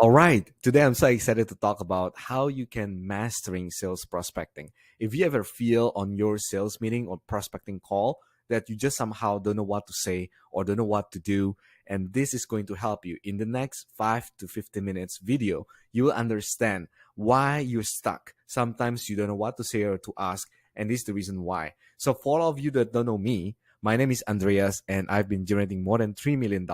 All right, today I'm so excited to talk about how you can mastering sales prospecting. If you ever feel on your sales meeting or prospecting call that you just somehow don't know what to say or don't know what to do, and this is going to help you in the next 5 to 15 minutes video, you will understand why you're stuck. Sometimes you don't know what to say or to ask, and this is the reason why. So for all of you that don't know me, my name is Andreas, and I've been generating more than $3 million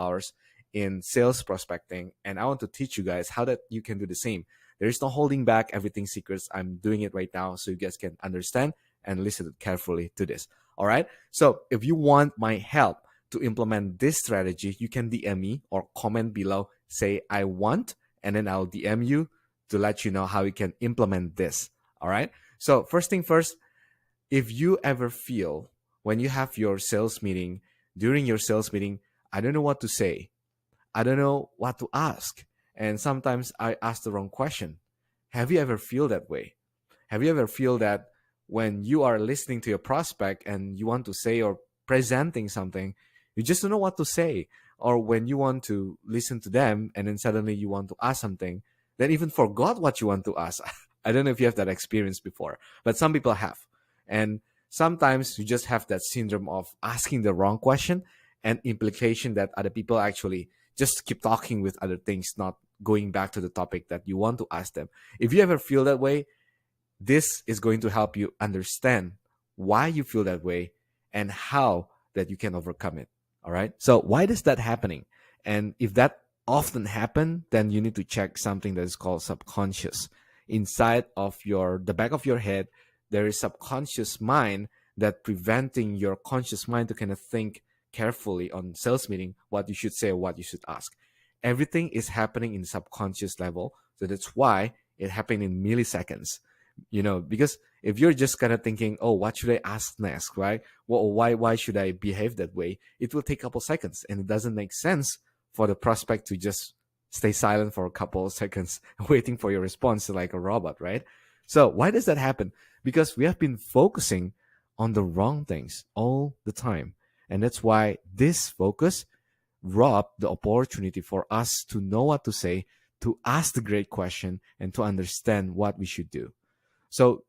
in sales prospecting, and I want to teach you guys how that you can do the same. There is no holding back, everything secrets. I'm doing it right now so you guys can understand and listen carefully to this. All right, so if you want my help to implement this strategy, you can DM me or comment below, say I want, and then I'll DM you to let you know how you can implement this. All right, so first thing first, if you ever feel when you have your sales meeting, during your sales meeting, I don't know what to say, I don't know what to ask, and sometimes I ask the wrong question. Have you ever feel that way? Have you ever feel that when you are listening to your prospect and you want to say or presenting something, you just don't know what to say? Or when you want to listen to them and then suddenly you want to ask something, then even forgot what you want to ask. I don't know if you have that experience before, but some people have. And sometimes you just have that syndrome of asking the wrong question and implication that other people actually just keep talking with other things, not going back to the topic that you want to ask them. If you ever feel that way, this is going to help you understand why you feel that way and how that you can overcome it. All right. So why is that happening? And if that often happen, then you need to check something that is called subconscious. Inside of the back of your head, there is subconscious mind that preventing your conscious mind to kind of think carefully on sales meeting what you should say or what you should ask. Everything is happening in subconscious level, so that's why it happened in milliseconds. Because if you're just kind of thinking, oh, what should I ask next, right? Well, why should I behave that way? It will take a couple seconds, and it doesn't make sense for the prospect to just stay silent for a couple of seconds waiting for your response like a robot, right? So why does that happen? Because we have been focusing on the wrong things all the time. And that's why this focus robbed the opportunity for us to know what to say, to ask the great question, and to understand what we should do. So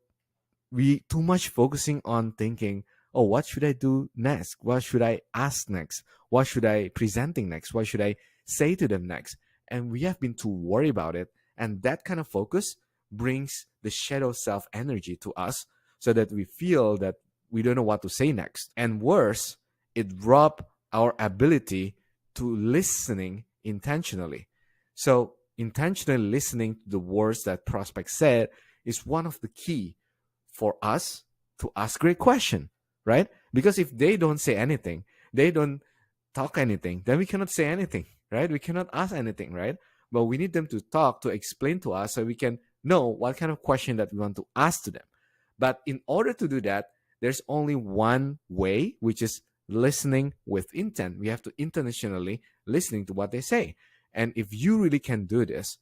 we too much focusing on thinking, oh, what should I do next? What should I ask next? What should I presenting next? What should I say to them next? And we have been too worried about it. And that kind of focus brings the shadow self energy to us so that we feel that we don't know what to say next. And worse, it robs our ability to listening intentionally. So intentionally listening to the words that prospect said is one of the key for us to ask great question, right? Because if they don't say anything, they don't talk anything, then we cannot say anything, right? We cannot ask anything, right? But we need them to talk, to explain to us so we can know what kind of question that we want to ask to them. But in order to do that, there's only one way, which is listening with intent. We have to intentionally listening to what they say. And if you really can do this,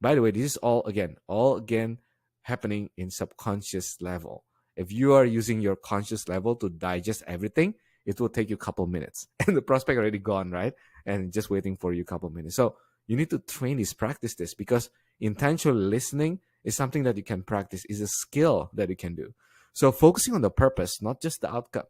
by the way, this is all again happening in subconscious level. If you are using your conscious level to digest everything, it will take you a couple minutes and the prospect already gone, right? And just waiting for you a couple minutes. So you need to train this, practice this, because intentional listening is something that you can practice, is a skill that you can do. So focusing on the purpose, not just the outcome.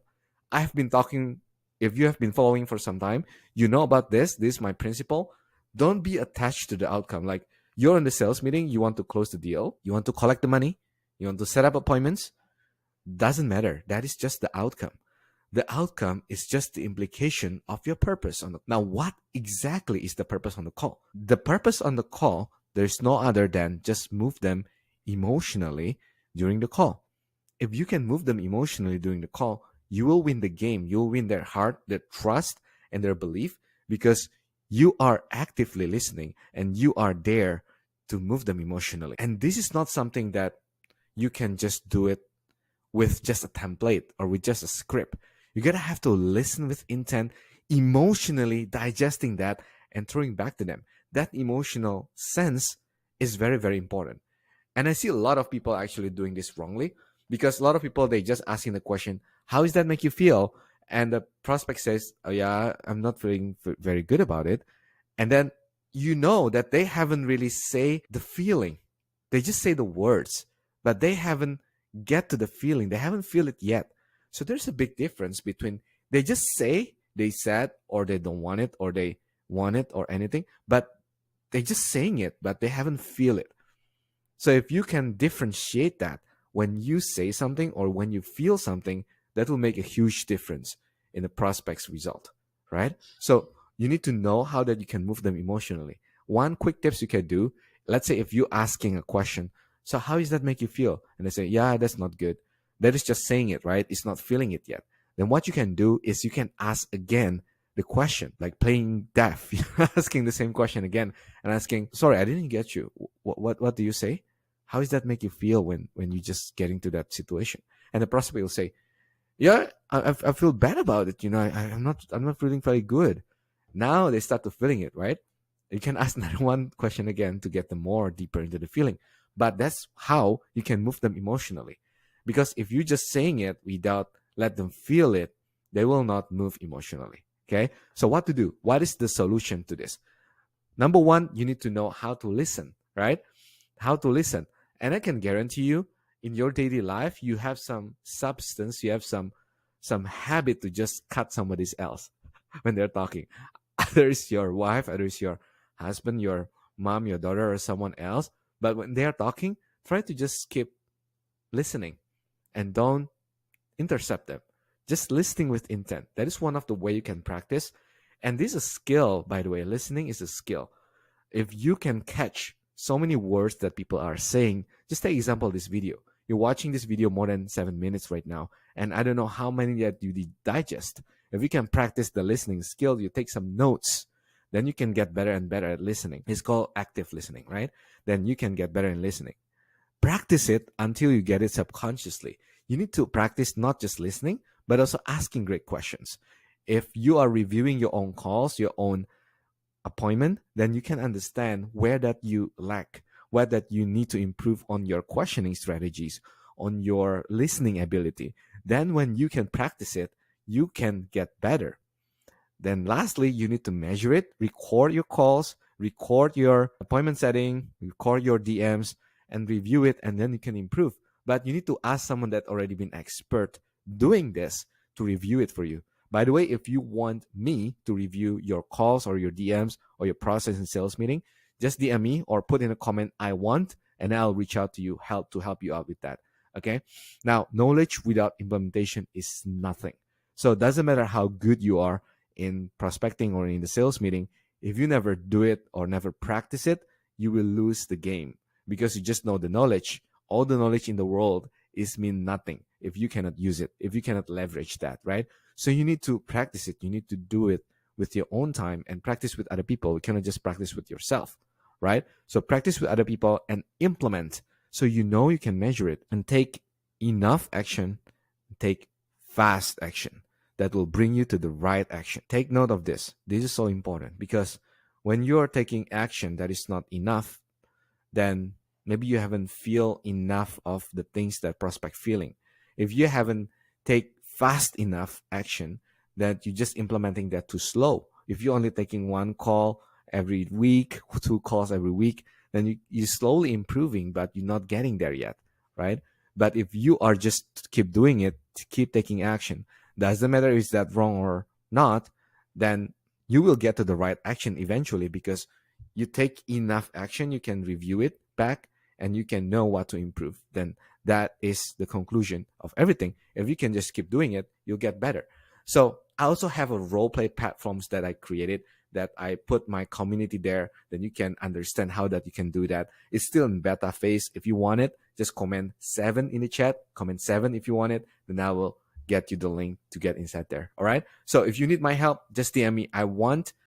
I've been talking, if you have been following for some time, you know about this. This is my principle. Don't be attached to the outcome. Like you're in the sales meeting, you want to close the deal, you want to collect the money, you want to set up appointments. Doesn't matter. That is just the outcome. The outcome is just the implication of your purpose. Now, what exactly is the purpose on the call? The purpose on the call, there's no other than just move them emotionally during the call. If you can move them emotionally during the call, you will win the game. You will win their heart, their trust, and their belief, because you are actively listening and you are there to move them emotionally. And this is not something that you can just do it with just a template or with just a script. You gotta have to listen with intent, emotionally digesting that and throwing back to them. That emotional sense is very, very important. And I see a lot of people actually doing this wrongly, because a lot of people, they just asking the question, how does that make you feel? And the prospect says, oh yeah, I'm not feeling very good about it. And then you know that they haven't really say the feeling. They just say the words, but they haven't get to the feeling. They haven't feel it yet. So there's a big difference between they just say they said or they don't want it or they want it or anything, but they just saying it, but they haven't feel it. So if you can differentiate that when you say something or when you feel something, that will make a huge difference in the prospect's result, right? So you need to know how that you can move them emotionally. One quick tips you can do, let's say if you're asking a question, so how does that make you feel? And they say, yeah, that's not good. That is just saying it, right? It's not feeling it yet. Then what you can do is you can ask again the question, like playing deaf, asking the same question again and asking, sorry, I didn't get you. What do you say? How does that make you feel when you just get into that situation? And the prospect will say, yeah, I feel bad about it. I'm not feeling very good. Now they start to feeling it, right? You can ask another one question again to get them more deeper into the feeling. But that's how you can move them emotionally. Because if you just saying it without let them feel it, they will not move emotionally. Okay. So what to do? What is the solution to this? Number one, you need to know how to listen, right? How to listen. And I can guarantee you in your daily life, you have some substance, you have some habit to just cut somebody else when they're talking. Either it's your wife, either it's your husband, your mom, your daughter, or someone else. But when they're talking, try to just keep listening and don't intercept them. Just listening with intent. That is one of the way you can practice. And this is a skill, by the way. Listening is a skill. If you can catch so many words that people are saying, just take example of this video. You're watching this video more than 7 minutes right now, and I don't know how many that you digest. If you can practice the listening skill, you take some notes, then you can get better and better at listening. It's called active listening, right? Then you can get better in listening. Practice it until you get it subconsciously. You need to practice not just listening, but also asking great questions. If you are reviewing your own calls, your own appointment, then you can understand where that you lack, where that you need to improve on your questioning strategies, on your listening ability. Then when you can practice it, you can get better. Then lastly, you need to measure it, record your calls, record your appointment setting, record your DMs, and review it, and then you can improve. But you need to ask someone that already been expert doing this to review it for you. By the way, if you want me to review your calls or your DMs or your process in sales meeting, just DM me or put in a comment, I want, and I'll reach out to you to help you out with that. Okay. Now, knowledge without implementation is nothing. So it doesn't matter how good you are in prospecting or in the sales meeting. If you never do it or never practice it, you will lose the game because you just know the knowledge. All the knowledge in the world is mean nothing if you cannot use it, if you cannot leverage that, right? So you need to practice it. You need to do it with your own time and practice with other people. You cannot just practice with yourself, right? So practice with other people and implement so you know you can measure it and take enough action, take fast action that will bring you to the right action. Take note of this. This is so important because when you're taking action that is not enough, then maybe you haven't feel enough of the things that prospect feeling. If you haven't take fast enough action, that you're just implementing that too slow. If you're only taking one call every week, two calls every week, then you're slowly improving, but you're not getting there yet, right? But if you are just keep doing it, keep taking action, doesn't matter if that wrong or not, then you will get to the right action eventually because you take enough action, you can review it back and you can know what to improve. Then that is the conclusion of everything. If you can just keep doing it, you'll get better. So I also have a role play platforms that I created that I put my community there. Then you can understand how that you can do that. It's still in beta phase. If you want it, just comment 7 in the chat. Comment 7 if you want it. Then I will get you the link to get inside there. All right. So if you need my help, just DM me. I want